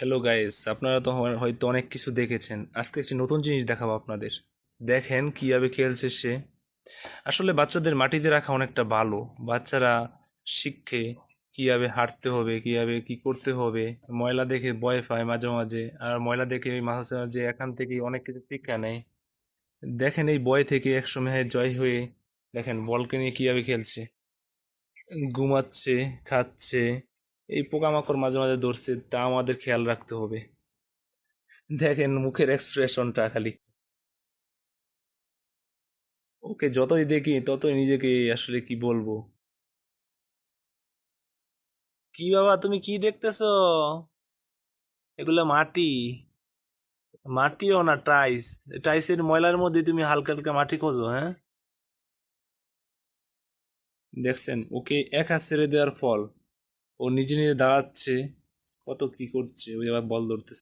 Hello guys, আপনারা তো হয়তো অনেক কিছু দেখেছেন। আজকে একটি নতুন জিনিস দেখাবো আপনাদের। দেখেন কিভাবে খেলছে সে। আসলে বাচ্চাদের মাটিতে রাখা অনেকটা ভালো। বাচ্চারা শিখে কিভাবে হাঁটতে হবে, কিভাবে কি করতে হবে। ময়লা দেখে ভয় পায় মাঝে মাঝে, আর ময়লা দেখে মাঝে মাঝে এখান থেকে অনেক কিছু শিক্ষা নেয়। দেখেন এই ভয় থেকে একসময় জয় হয়ে দেখেন বলকে নিয়ে কিভাবে খেলছে, ঘুমাচ্ছে, খাচ্ছে। এই পোকামাকড় মাঝে মাঝে ধরছে, তা আমাদের খেয়াল রাখতে হবে। দেখেন মুখের এক্সপ্রেশনটা খালি। ওকে যতই দেখি ততই নিজেকে আসলে কি বলবো। কি বাবা, তুমি কি দেখতেছো? এগুলো মাটি। মাটিও না, টাইস। টাইসের ময়লার মধ্যে তুমি হালকা হালকা মাটি খোঁজো, হ্যাঁ? দেখছেন ওকে একা ছেড়ে দেওয়ার ফল। ও নিজে নিজে দাঁড়াচ্ছে, কত কি করছে, ওই আবার বল ধরতেছে।